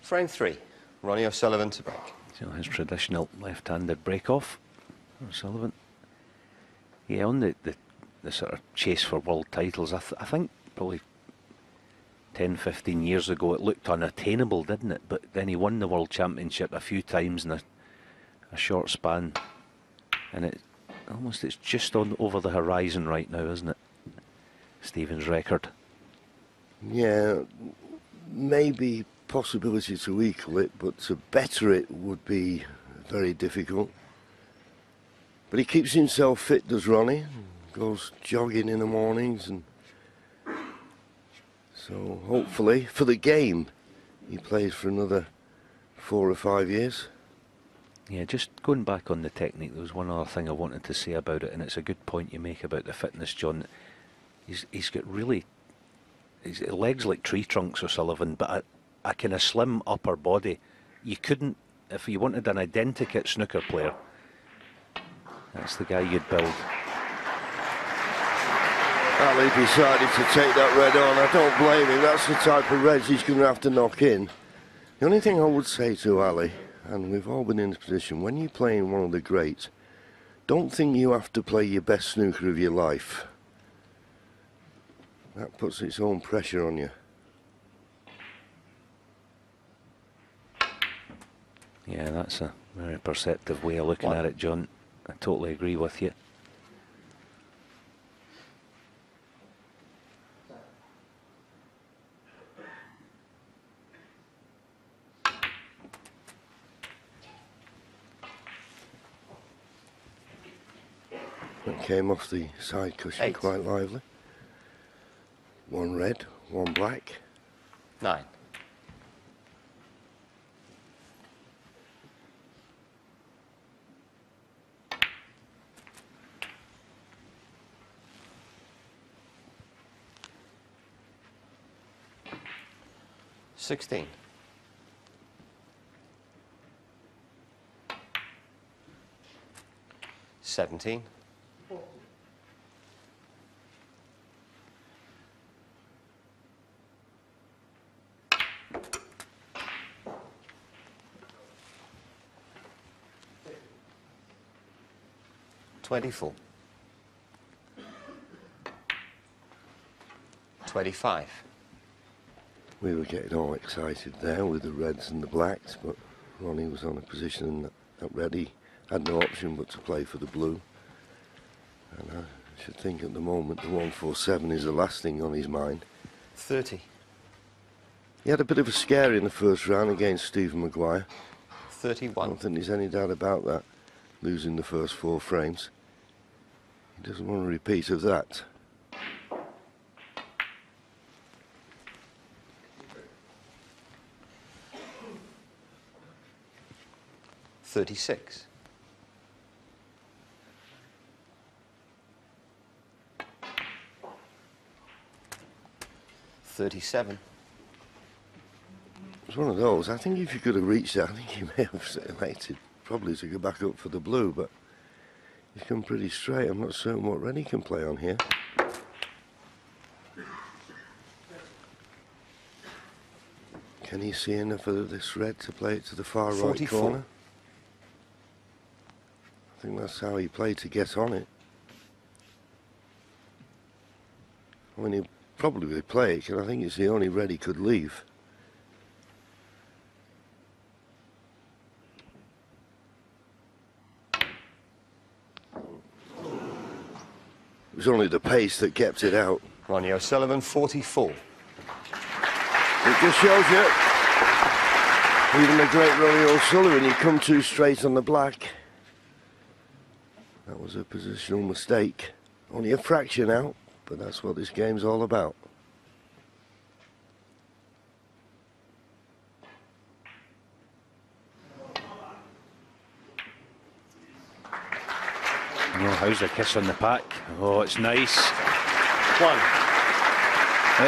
Frame 3, Ronnie O'Sullivan to break. So his traditional left-handed break-off, O'Sullivan. Yeah, on the sort of chase for world titles, I think probably 10, 15 years ago it looked unattainable, didn't it? But then he won the World Championship a few times in a short span. And it's just on over the horizon right now, isn't it? Stephen's record. Yeah, maybe possibility to equal it, but to better it would be very difficult. But he keeps himself fit, does Ronnie? Goes jogging in the mornings, and so hopefully for the game he plays for another 4 or 5 years. Yeah, just going back on the technique, there was one other thing I wanted to say about it, and it's a good point you make about the fitness, John. He's got really, his legs like tree trunks, O'Sullivan, but a kind of slim upper body. You couldn't, if you wanted an identikit snooker player, that's the guy you'd build. Ali decided to take that red on. I don't blame him. That's the type of reds he's going to have to knock in. The only thing I would say to Ali, and we've all been in this position, when you're playing one of the greats, don't think you have to play your best snooker of your life. That puts its own pressure on you. Yeah, that's a very perceptive way of looking at it, John. I totally agree with you. It came off the side cushion 8. quite lively. 1 red, 1 black. 9. $16. 17. 24. 25. We were getting all excited there with the reds and the blacks, but Ronnie was on a position that red he had no option but to play for the blue. And I should think at the moment the 147 is the last thing on his mind. 30. He had a bit of a scare in the first round against Stephen Maguire. 31. I don't think there's any doubt about that, losing the first 4 frames. He doesn't want a repeat of that. $36. 37. It's one of those. I think if you could have reached that, I think he may have elected probably to go back up for the blue, but he's come pretty straight. I'm not certain what red he can play on here. Can he see enough of this red to play it to the far 44. right corner? I think that's how he played to get on it. I mean, he probably would play it, because I think it's the only red he could leave. It was only the pace that kept it out. Ronnie O'Sullivan, 44. It just shows you, even the great Ronnie O'Sullivan, he come too straight on the black. That was a positional mistake. Only a fraction out, but that's what this game's all about. Oh, how's the kiss on the pack? Oh, it's nice. 1.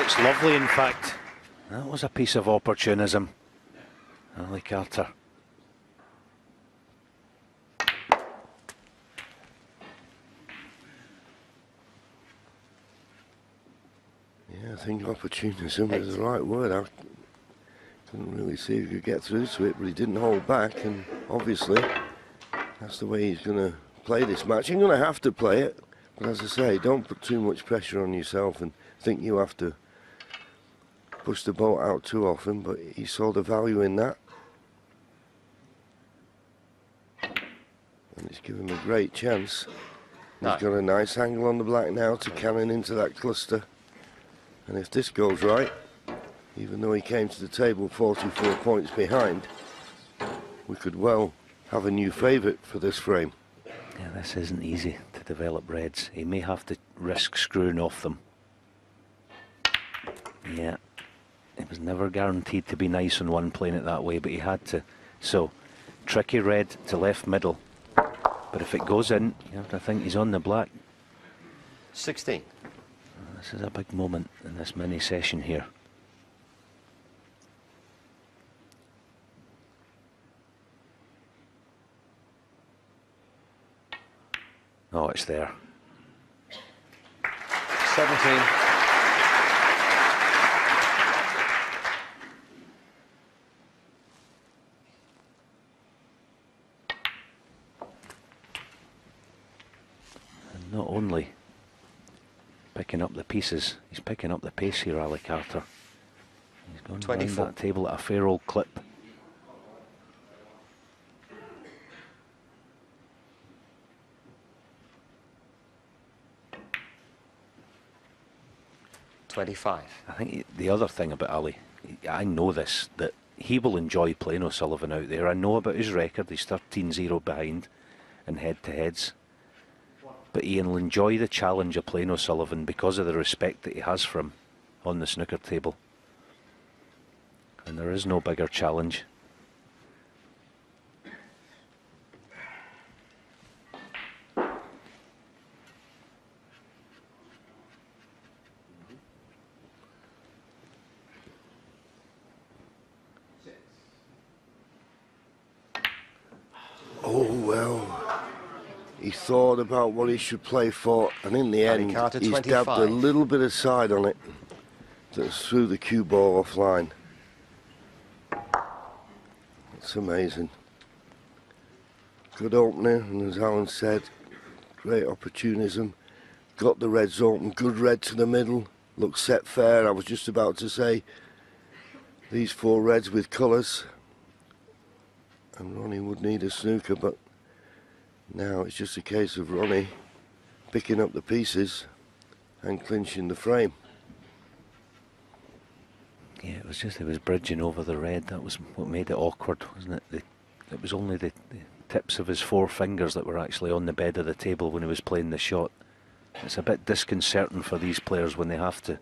It's lovely, in fact. That was a piece of opportunism. Ali Carter. Yeah, I think opportunism is the right word. I Couldn't really see if he could get through to it, but he didn't hold back, and obviously that's the way he's going to play this match. You're going to have to play it, but as I say, don't put too much pressure on yourself and think you have to push the boat out too often, but he saw the value in that. And it's given him a great chance. No. He's got a nice angle on the black now to cannon into that cluster. And if this goes right, even though he came to the table 44 points behind, we could well have a new favourite for this frame. Yeah, this isn't easy to develop reds. He may have to risk screwing off them. Yeah, it was never guaranteed to be nice on one playing it that way, but he had to. So, tricky red to left middle. But if it goes in, you have to think he's on the black. 16. This is a big moment in this mini session here. Oh, it's there. 17. And not only picking up the pieces, he's picking up the pace here, Ali Carter. He's going 24. around that table at a fair old clip. 25. I think the other thing about Ali, I know this, that he will enjoy playing O'Sullivan out there. I know about his record, he's 13-0 behind in head-to-heads. But Ian will enjoy the challenge of playing O'Sullivan because of the respect that he has for him on the snooker table. And there is no bigger challenge. Oh, well, he thought about what he should play for, and in the end, Carter, he's 25. dabbed a little bit of side on it that's through the cue ball offline. It's amazing. Good opener, and as Alan said, great opportunism. Got the reds open, good red to the middle, looks set fair. I was just about to say, these four reds with colours. And Ronnie would need a snooker, but now it's just a case of Ronnie picking up the pieces and clinching the frame. Yeah, it was bridging over the red. That was what made it awkward, wasn't it? It was only the tips of his four fingers that were actually on the bed of the table when he was playing the shot. It's a bit disconcerting for these players when they have to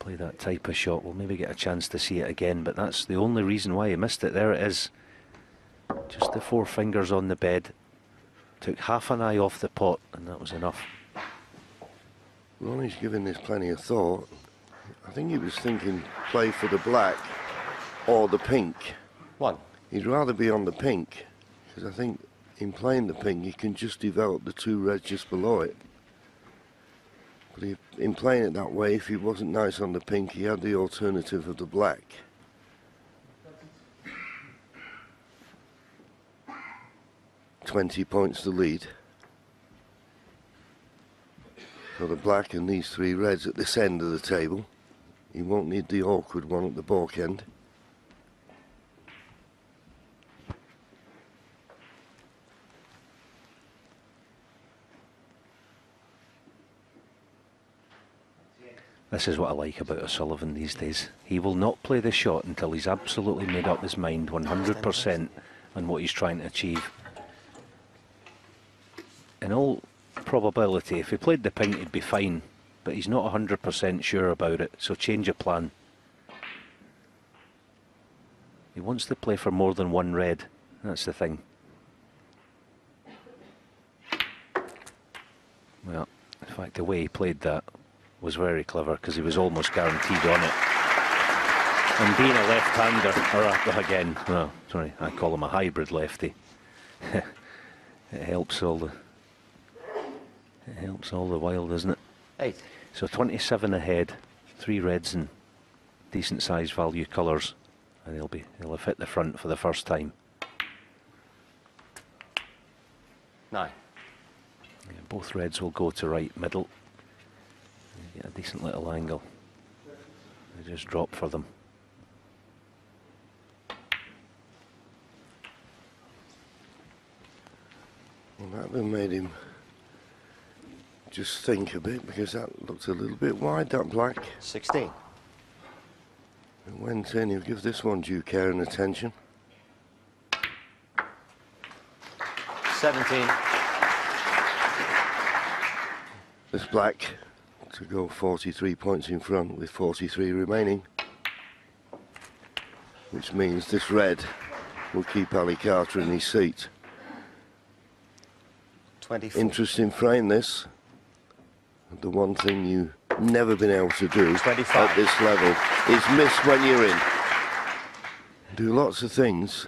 play that type of shot. We'll maybe get a chance to see it again, but that's the only reason why he missed it. There it is. Just the four fingers on the bed. Took half an eye off the pot, and that was enough. Ronnie's given this plenty of thought. I think he was thinking play for the black or the pink. 1. He'd rather be on the pink, because I think in playing the pink you can just develop the two reds just below it. But in playing it that way, if he wasn't nice on the pink, he had the alternative of the black. $20 points to lead. So the black and these three reds at this end of the table. He won't need the awkward one at the baulk end. This is what I like about O'Sullivan these days. He will not play the shot until he's absolutely made up his mind 100% on what he's trying to achieve. In all probability, if he played the pink, he'd be fine, but he's not 100% sure about it, so change of plan. He wants to play for more than one red, that's the thing. Well, in fact, the way he played that was very clever, because he was almost guaranteed on it. And being a left-hander, or again, well, sorry, I call him a hybrid lefty. It helps all the while, doesn't it? 8. So 27 ahead, three reds and decent size value colours, and he'll have hit the front for the first time. 9. Yeah, both reds will go to right middle. You get a decent little angle. They just drop for them. Well, that would have made him just think a bit, because that looked a little bit wide, that black. 16. It went in. He'll give this one due care and attention. 17. This black to go 43 points in front with 43 remaining, which means this red will keep Ali Carter in his seat. 24. Interesting frame, this. The one thing you've never been able to do 25. at this level is miss when you're in. Do lots of things,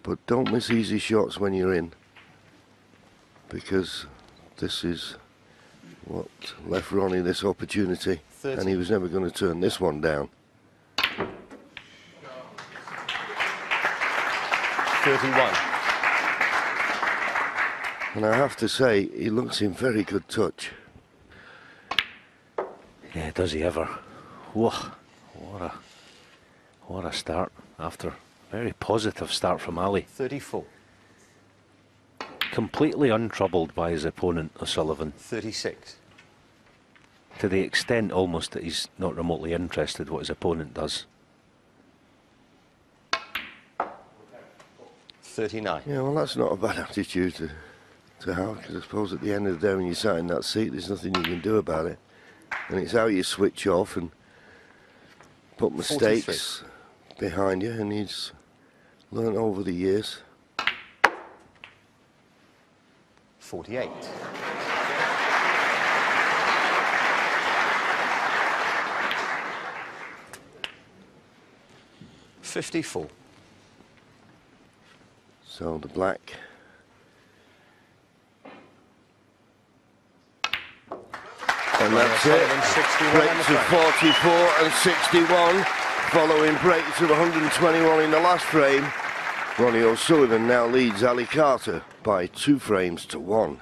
but don't miss easy shots when you're in, because this is what left Ronnie this opportunity, 30. and he was never going to turn this one down. 31. And I have to say, he looks in very good touch. Yeah, does he ever? Whoa, what a start after a very positive start from Ali. 34. Completely untroubled by his opponent, O'Sullivan, 36. to the extent almost that he's not remotely interested what his opponent does. 39. Yeah, well, that's not a bad attitude to have, because I suppose at the end of the day when you sat in that seat, there's nothing you can do about it. And it's how you switch off and put mistakes 43. behind you, and he's learned over the years. 48. $54. So the black. And that's it. Breaks of 44 and 61, following breaks of 121 in the last frame. Ronnie O'Sullivan now leads Ali Carter by 2 frames to 1.